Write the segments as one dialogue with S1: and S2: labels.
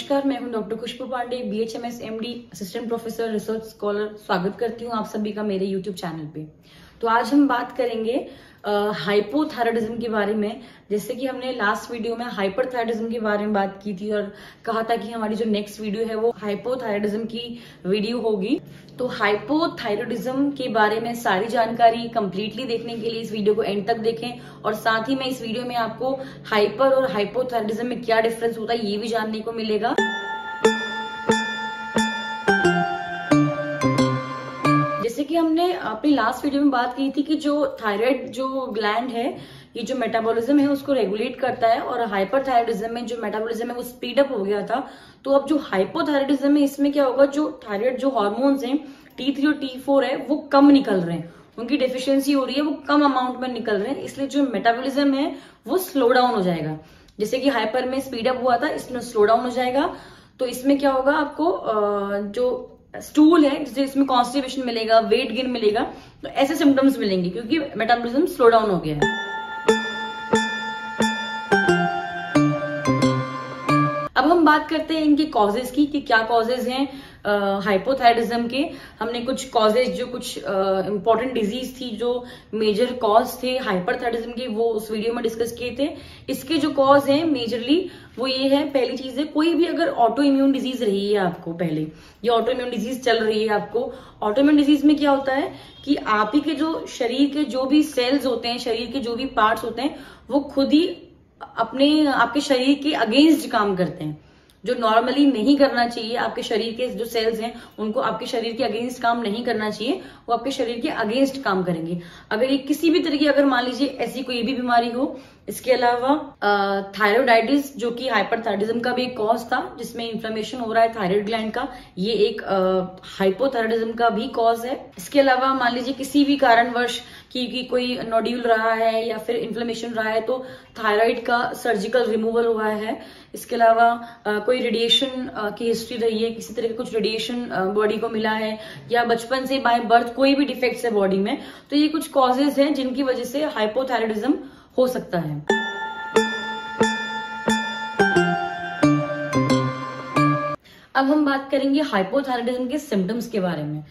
S1: नमस्कार, मैं हूं doctor Khushboo Pandey, BHMS MD, assistant professor, research scholar. स्वागत करती हूं आप सभी का मेरे YouTube चैनल पे। तो आज हम बात करेंगे हाइपोथायराइडिज्म के बारे में। जैसे कि हमने लास्ट वीडियो में हाइपरथायराइडिज्म के बारे में बात की थी और कहा था कि हमारी जो नेक्स्ट वीडियो है वो हाइपोथायराइडिज्म की वीडियो होगी। तो हाइपोथायराइडिज्म के बारे में सारी जानकारी कंप्लीटली देखने के लिए इस वीडियो को एंड तक देखें और साथ ही में इस वीडियो में आपको हाइपर और हाइपोथायराइडिज्म में क्या डिफरेंस होता है ये भी जानने को मिलेगा। जैसे कि हमने अपनी लास्ट वीडियो में बात की थी कि जो थायराइड जो ग्लैंड है ये जो मेटाबॉलिज्म है उसको रेगुलेट करता है और हाइपरथायराइडिज्म में जो मेटाबॉलिज्म है वो स्पीड अप हो गया था। तो अब जो हाइपोथायराइडिज्म है इसमें क्या होगा, जो थायराइड जो हार्मोन्स हैं T3 और T4 है वो कम निकल रहे हैं, उनकी डेफिशिएंसी हो रही है, वो कम अमाउंट में निकल रहे हैं, इसलिए जो मेटाबॉलिज्म है वो स्लो डाउन हो जाएगा। जैसे कि हाइपर में स्पीड अप हुआ था, इसमें स्लो डाउन हो जाएगा। तो इसमें क्या होगा, आपको जो स्टूल है जैसे इसमें कॉन्स्टिपेशन मिलेगा, वेट गेन मिलेगा, तो ऐसे सिम्टम्स मिलेंगे क्योंकि मेटाबॉलिज्म स्लो डाउन हो गया है। अब हम बात करते हैं इनके कॉजेज की कि क्या कॉजेज हैं हाइपोथायराइडिज्म के। हमने कुछ कॉजेज जो कुछ इंपॉर्टेंट डिजीज थी जो मेजर कॉज थे हाइपरथायराइडिज्म के वो उस वीडियो में डिस्कस किए थे। इसके जो कॉज हैं मेजरली वो ये है, पहली चीज है कोई भी अगर ऑटो इम्यून डिजीज रही है आपको, पहले ये ऑटो इम्यून डिजीज चल रही है आपको। ऑटो इम्यून डिजीज में क्या होता है कि आप ही के जो शरीर के जो भी सेल्स होते हैं, शरीर के जो भी पार्ट्स होते हैं वो खुद ही आपके शरीर के अगेंस्ट काम करते हैं, जो नॉर्मली नहीं करना चाहिए। आपके शरीर के जो सेल्स हैं उनको आपके शरीर के अगेंस्ट काम नहीं करना चाहिए, वो आपके शरीर के अगेंस्ट काम करेंगे अगर ये किसी भी तरह की, अगर मान लीजिए ऐसी कोई भी बीमारी हो। इसके अलावा थायराइडाइटिस जो कि हाइपरथायराइडिज्म का भी एक कॉज था, जिसमें इन्फ्लेमेशन हो रहा है थायराइड ग्लैंड का, ये एक हाइपोथायराइडिज्म का भी कॉज है। इसके अलावा मान लीजिए किसी भी कारणवश कि कोई नोड्यूल रहा है या फिर इन्फ्लेमेशन रहा है तो थायराइड का सर्जिकल रिमूवल हुआ है। इसके अलावा कोई रेडिएशन की हिस्ट्री रही है, किसी तरह का कुछ रेडिएशन बॉडी को मिला है, या बचपन से बाय बर्थ कोई भी डिफेक्ट्स है बॉडी में, तो ये कुछ कॉजेज हैं जिनकी वजह से हाइपोथायराइडिज्म हो सकता है। अब हम बात करेंगे हाइपोथायराइडिज्म के सिम्टम्स के बारे में।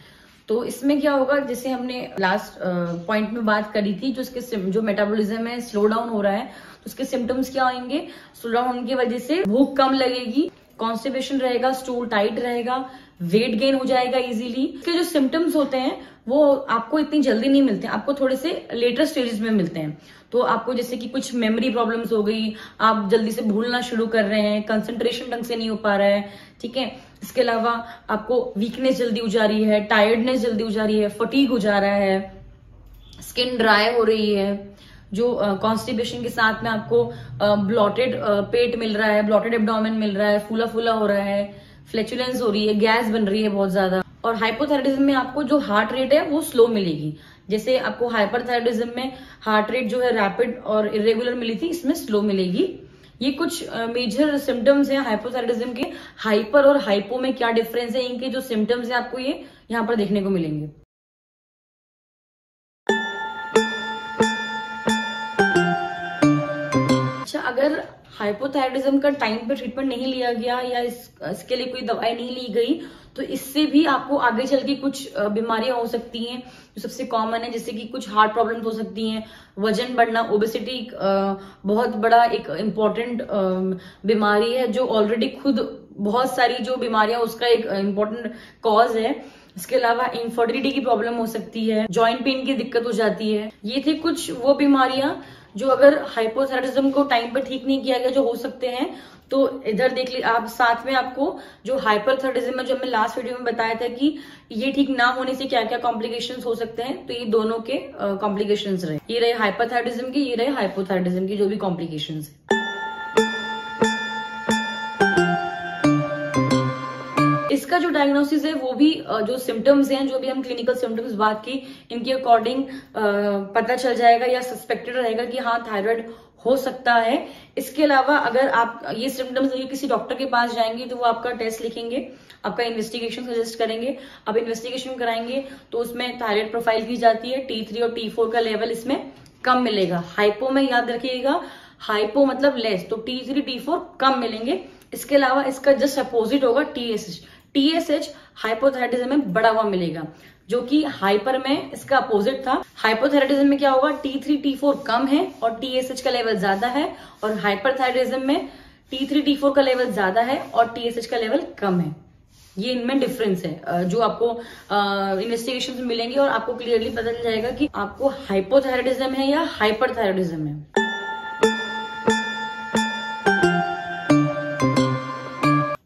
S1: तो इसमें क्या होगा, जैसे हमने लास्ट पॉइंट में बात करी थी, जो इसके जो मेटाबॉलिज्म है स्लो डाउन हो रहा है, तो उसके सिम्टम्स क्या होंगे, स्लो डाउन होने की वजह से भूख कम लगेगी, कॉन्स्टिपेशन रहेगा, स्टूल टाइट रहेगा, वेट गेन हो जाएगा इजीली। इसके जो सिम्टम्स होते हैं वो आपको इतनी जल्दी नहीं मिलते, आपको थोड़े से लेटर स्टेजेस में मिलते हैं। तो आपको जैसे कि कुछ मेमोरी प्रॉब्लम्स हो गई, आप जल्दी से भूलना शुरू कर रहे हैं, कंसंट्रेशन ढंग से नहीं हो पा रहा है, ठीक है। इसके अलावा आपको वीकनेस जल्दी हो जा रही है, टायर्डनेस जल्दी हो जा रही है, फटीग हो जा रहा है, स्किन ड्राई हो रही है, जो कॉन्स्टिपेशन के साथ में आपको ब्लॉटेड पेट मिल रहा है, ब्लॉटेड एब्डोमेन मिल रहा है, फूला फूला हो रहा है, फ्लैचुलेंस हो रही है, गैस बन रही है बहुत ज्यादा। और हाइपोथायराइडिज्म में आपको जो हार्ट रेट है वो स्लो मिलेगी। जैसे आपको हाइपरथायराइडिज्म में हार्ट रेट जो है रैपिड और इरेगुलर मिली थी, इसमें स्लो मिलेगी। ये कुछ मेजर सिम्टम्स हैं हाइपोथायराइडिज्म के। हाइपर और हाइपो में क्या डिफरेंस है, इनके जो सिम्टम्स हैं आपको ये यहाँ पर देखने को मिलेंगे। अच्छा, अगर हाइपोथायराइडिज्म का टाइम पे ट्रीटमेंट नहीं लिया गया या इसके लिए कोई दवाई नहीं ली गई तो इससे भी आपको आगे चल के कुछ बीमारियां हो सकती हैं जो सबसे कॉमन है, जैसे कि कुछ हार्ट प्रॉब्लम्स हो सकती हैं, वजन बढ़ना, ओबेसिटी बहुत बड़ा एक इम्पॉर्टेंट बीमारी है जो ऑलरेडी खुद बहुत सारी जो बीमारियां उसका एक इम्पॉर्टेंट कॉज है। इसके अलावा इनफर्टिलिटी की प्रॉब्लम हो सकती है, जॉइंट पेन की दिक्कत हो जाती है। ये थे कुछ वो बीमारियां जो अगर हाइपोथायराइडिज्म को टाइम पर ठीक नहीं किया गया जो हो सकते हैं। तो इधर देख लीजिए आप, साथ में आपको जो हाइपरथायराइडिज्म में जो हमने लास्ट वीडियो में बताया था कि ये ठीक ना होने से क्या क्या कॉम्प्लिकेशंस हो सकते हैं, तो ये दोनों के कॉम्प्लिकेशंस रहे, ये रहे हाइपरथायराइडिज्म के, ये रहे हाइपोथायराइडिज्म के जो भी कॉम्प्लिकेशंस है। इसका जो डायग्नोसिस है वो भी जो सिम्टम्स हैं, जो भी हम क्लिनिकल सिम्टम्स बात की, इनके अकॉर्डिंग पता चल जाएगा या सस्पेक्टेड रहेगा कि हाँ थायराइड हो सकता है। इसके अलावा अगर आप ये सिम्टम्स किसी डॉक्टर के पास जाएंगे तो वो आपका टेस्ट लिखेंगे, आपका इन्वेस्टिगेशन सजेस्ट करेंगे। अब इन्वेस्टिगेशन कराएंगे तो उसमें थायराइड प्रोफाइल की जाती है, T3 और T4 का लेवल इसमें कम मिलेगा। हाइपो में याद रखिएगा, हाइपो मतलब लेस, तो T3 T4 कम मिलेंगे, इसके अलावा इसका जस्ट अपोजिट होगा TSH। TSH हाइपोथायराइडिज्म में बढ़ा हुआ मिलेगा, जो कि हाइपर में इसका अपोजिट था। हाइपोथायराइडिज्म में क्या होगा, T3 T4 कम है और TSH का लेवल ज्यादा है, और हाइपरथायराइडिज्म में T3 T4 का लेवल ज्यादा है और TSH का लेवल कम है। ये इनमें डिफरेंस है जो आपको इन्वेस्टिगेशन में मिलेंगे, और आपको क्लियरली पता चल जाएगा कि आपको हाइपोथायराइडिज्म है या हाइपरथायराइडिज्म है।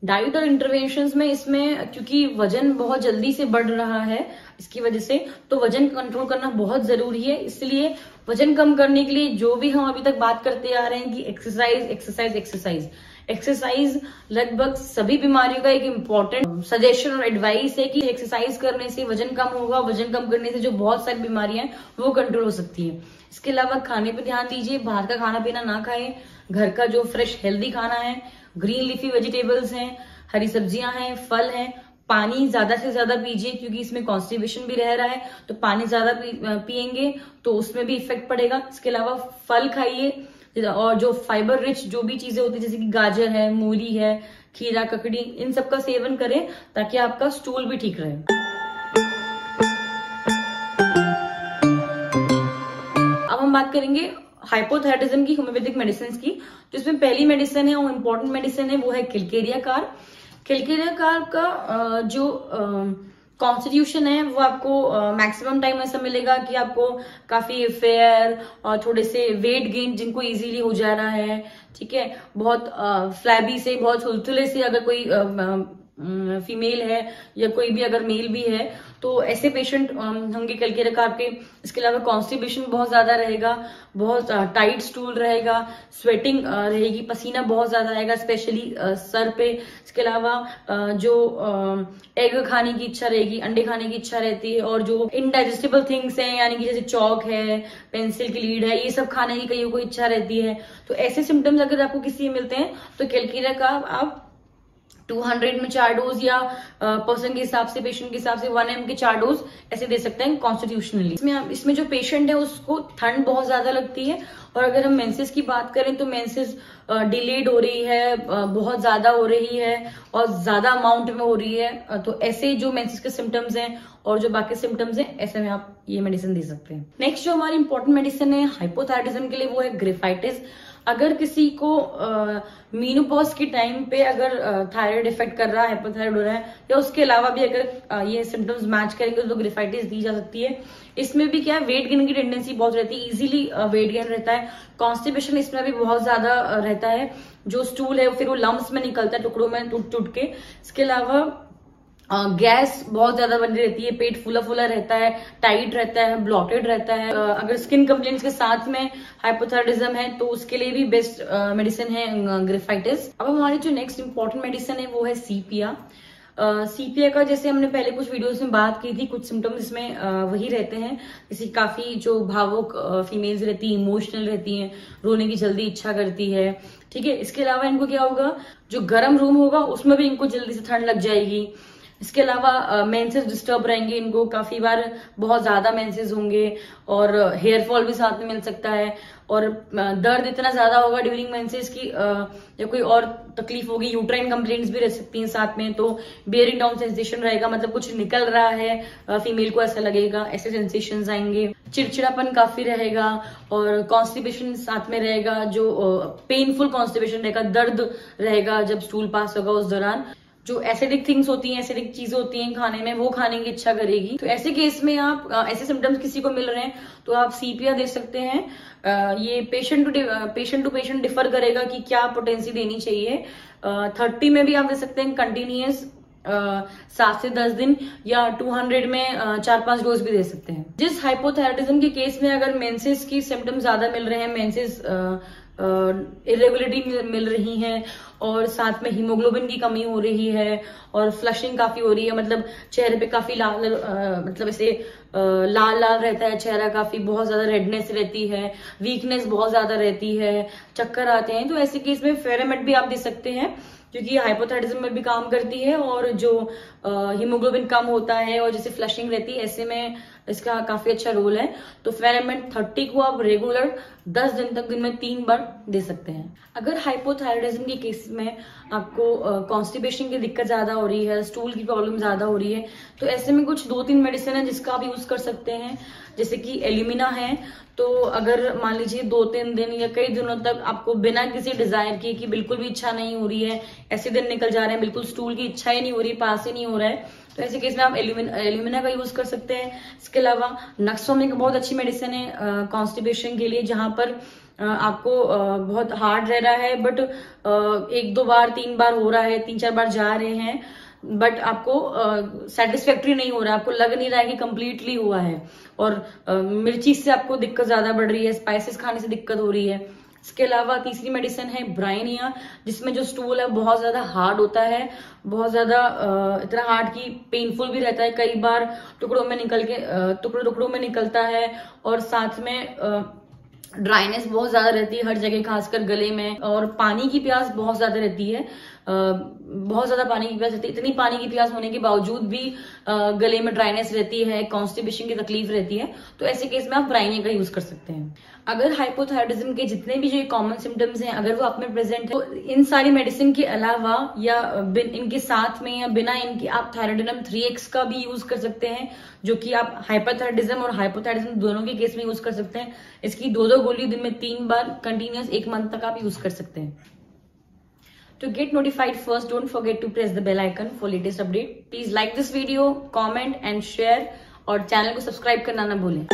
S1: डाइट और इंटरवेंशंस में इसमें क्योंकि वजन बहुत जल्दी से बढ़ रहा है, इसकी वजह से तो वजन कंट्रोल करना बहुत जरूरी है। इसलिए वजन कम करने के लिए जो भी हम अभी तक बात करते आ रहे हैं कि एक्सरसाइज एक्सरसाइज एक्सरसाइज एक्सरसाइज लगभग सभी बीमारियों का एक इम्पोर्टेंट सजेशन और एडवाइस है कि एक्सरसाइज करने से वजन कम होगा। वजन कम करने से जो बहुत सारी बीमारियां हैं वो कंट्रोल हो सकती है। इसके अलावा खाने पे ध्यान दीजिए, बाहर का खाना पीना ना खाएं, घर का जो फ्रेश हेल्दी खाना है, ग्रीन लीफी वेजिटेबल्स हैं, हरी सब्जियां हैं, फल हैं। पानी ज्यादा से ज्यादा पीजिए क्योंकि इसमें कॉन्स्टिपेशन भी रह रहा है, तो पानी ज्यादा पिएंगे तो उसमें भी इफेक्ट पड़ेगा। इसके अलावा फल खाइए, और जो फाइबर रिच जो भी चीजें होती है जैसे कि गाजर है, मूली है, खीरा, ककड़ी, इन सब का सेवन करें ताकि आपका स्टूल भी ठीक रहे। अब हम बात करेंगे हाइपोथायराइडिज्म की होम्योपैथिक मेडिसिन की। तो इसमें पहली मेडिसिन है, वो इम्पोर्टेंट मेडिसिन है, वो है किलकेरिया कार्ब। किलकेरिया कार्ब का जो कॉन्स्टिट्यूशन है वो आपको मैक्सिमम टाइम ऐसा मिलेगा कि आपको काफी फेयर और थोड़े से वेट गेन जिनको इजीली हो जा रहा है, ठीक है, बहुत फ्लैबी से, बहुत थुलथुले से अगर कोई फीमेल है या कोई भी अगर मेल भी है तो ऐसे पेशेंट होंगे किलकेरिया कार्ब के। इसके अलावा कॉन्स्टिपेशन बहुत ज्यादा रहेगा, बहुत टाइट स्टूल रहेगा, स्वेटिंग रहेगी, पसीना बहुत ज्यादा आएगा स्पेशली सर पे। इसके अलावा जो एग खाने की इच्छा रहेगी, अंडे खाने की इच्छा रहती है, और जो इनडाइजेस्टिबल थिंग्स हैं यानी कि जैसे चौक है, पेंसिल की लीड है, ये सब खाने की कईयों को इच्छा रहती है। तो ऐसे सिम्टम्स अगर आपको किसी में मिलते हैं तो किलकेरिया कार्ब आप 200 में 4 डोज या पर्सन के हिसाब से, पेशेंट के हिसाब से 1 mg के 4 डोज ऐसे दे सकते हैं कॉन्स्टिट्यूशनली। इसमें जो पेशेंट है उसको ठंड बहुत ज्यादा लगती है, और अगर हम मेंसेस की बात करें तो मेंसेस डिलेड हो रही है, बहुत ज्यादा हो रही है और ज्यादा अमाउंट में हो रही है, तो ऐसे जो मेंसेस के सिम्टम्स हैं और जो बाकी सिम्टम्स हैं ऐसे में आप ये मेडिसिन दे सकते हैं। नेक्स्ट जो हमारी इंपॉर्टेंट मेडिसिन है हाइपोथायराइडिज्म के लिए वो है ग्रिफाइटिस। अगर किसी को मीनोपॉज के टाइम पे अगर थायराइड इफेक्ट कर रहा है, हाइपोथायराइड हो रहा है, या उसके अलावा भी अगर ये सिम्टम्स मैच करेंगे तो ग्रिफाइटिस दी जा सकती है। इसमें भी क्या है, वेट गेन की टेंडेंसी बहुत रहती है, इजीली वेट गेन रहता है। कॉन्स्टिपेशन इसमें भी बहुत ज्यादा रहता है, जो स्टूल है फिर वो लम्प्स में निकलता है, टुकड़ों में टूट के। इसके अलावा गैस बहुत ज्यादा बनी रहती है, पेट फूला फूला रहता है, टाइट रहता है, ब्लॉटेड रहता है। अगर स्किन कंप्लेंट्स के साथ में हाइपोथायराइडिज्म है तो उसके लिए भी बेस्ट मेडिसिन है ग्रिफाइटिस। अब हमारी जो नेक्स्ट इंपॉर्टेंट मेडिसिन है वो है सीपिया। सीपिया का जैसे हमने पहले कुछ वीडियोस में बात की थी, कुछ सिम्टम्स इसमें वही रहते हैं, जैसे काफी जो भावुक फीमेल्स रहती है, इमोशनल रहती हैं, रोने की जल्दी इच्छा करती है, ठीक है। इसके अलावा इनको क्या होगा, जो गर्म रूम होगा उसमें भी इनको जल्दी से ठंड लग जाएगी। इसके अलावा मेंसेस डिस्टर्ब रहेंगे, इनको काफी बार बहुत ज्यादा मेंसेस होंगे, और हेयर फॉल भी साथ में मिल सकता है, और दर्द इतना ज्यादा होगा ड्यूरिंग मेंसेस की, या कोई और तकलीफ होगी, यूट्राइन कंप्लेंट्स भी रह सकती हैं साथ में। तो बियरिंग डाउन सेंसेशन रहेगा, मतलब कुछ निकल रहा है, फीमेल को ऐसा लगेगा, ऐसे सेंसेशंस आएंगे। चिड़चिड़ापन काफी रहेगा, और कॉन्स्टिपेशन साथ में रहेगा, जो पेनफुल कॉन्स्टिपेशन रहेगा, दर्द रहेगा जब स्टूल पास होगा उस दौरान। जो एसिडिक थिंग्स होती हैं, एसिडिक चीजें होती हैं खाने में, वो खाने की इच्छा करेगी। तो ऐसे केस में आप ऐसे सिम्टम्स किसी को मिल रहे हैं तो आप सीपिया दे सकते हैं। ये पेशेंट टू पेशेंट डिफर करेगा कि क्या पोटेंसी देनी चाहिए। 30 में भी आप दे सकते हैं कंटिन्यूअस 7 से 10 दिन, या 200 में 4-5 डोज भी दे सकते हैं। जिस हाइपोथायराइडिज्म के केस में अगर मेंसेस की सिम्टम्स ज्यादा मिल रहे हैं, मेंसेस इरेगुलरिटी मिल रही है, और साथ में हीमोग्लोबिन की कमी हो रही है, और फ्लशिंग काफी हो रही है, मतलब चेहरे पे काफी लाल, मतलब ऐसे लाल लाल रहता है चेहरा, काफी बहुत ज्यादा रेडनेस रहती है, वीकनेस बहुत ज्यादा रहती है, चक्कर आते हैं, तो ऐसे केस में फेरेमेट भी आप दे सकते हैं, क्योंकि हाइपोथायराइडिज्म में भी काम करती है, और जो हीमोग्लोबिन कम होता है और जैसे फ्लशिंग रहती है, ऐसे में इसका काफी अच्छा रोल है। तो फेरामेंट 30 को आप रेगुलर 10 दिन तक दिन में 3 बार दे सकते हैं। अगर हाइपोथायराइडिज्म के केस में आपको कॉन्स्टिपेशन की दिक्कत ज्यादा हो रही है, स्टूल की प्रॉब्लम ज्यादा हो रही है, तो ऐसे में कुछ 2-3 मेडिसिन है जिसका आप यूज कर सकते हैं, जैसे कि एल्यूमिना है। तो अगर मान लीजिए 2-3 दिन या कई दिनों तक आपको बिना किसी डिजायर के कि बिल्कुल भी इच्छा नहीं हो रही है, ऐसे दिन निकल जा रहे हैं, बिल्कुल स्टूल की इच्छा ही नहीं हो रही, पास ही नहीं हो रहा है, तो ऐसे केस में आप एल्यूमिना का यूज कर सकते हैं। इसके अलावा नक्सोमिक बहुत अच्छी मेडिसिन है कॉन्स्टिपेशन के लिए, जहां पर आपको बहुत हार्ड रह रहा है, बट 1-2 बार 3 बार हो रहा है, 3-4 बार जा रहे हैं, बट आपको सेटिस्फैक्ट्री नहीं हो रहा है, आपको लग नहीं रहा है कि कंप्लीटली हुआ है, और मिर्ची से आपको दिक्कत ज्यादा बढ़ रही है, स्पाइसेस खाने से दिक्कत हो रही है। इसके अलावा तीसरी मेडिसिन है ब्राइनिया, जिसमें जो स्टूल है बहुत ज्यादा हार्ड होता है, बहुत ज्यादा इतना हार्ड की पेनफुल भी रहता है, कई बार टुकड़ों में निकलता है, और साथ में ड्राइनेस बहुत ज्यादा रहती है हर जगह, खासकर गले में, और पानी की प्यास बहुत ज्यादा रहती है, बहुत ज्यादा पानी की प्यास रहती है। इतनी पानी की प्यास होने के बावजूद भी गले में ड्राइनेस रहती है, कॉन्स्टिपेशन की तकलीफ रहती है, तो ऐसे केस में आप ब्राइनिया का यूज कर सकते हैं। अगर हाइपोथायराइडिज्म के जितने भी जो कॉमन सिम्टम्स हैं अगर वो आप में प्रेजेंट है, तो इन सारी मेडिसिन के अलावा या इनके साथ में या बिना इनके आप थायरोडिनम 3x का भी यूज कर सकते हैं, जो कि आप हाइपरथायराइडिज्म और हाइपोथायराइडिज्म दोनों के केस में यूज कर सकते हैं। इसकी 2-2 गोली दिन में 3 बार कंटिन्यूअस 1 मंथ तक आप यूज कर सकते हैं। To get notified first, don't forget to press the bell icon for latest update. Please like this video, comment and share, और चैनल को सब्सक्राइब करना ना भूलें।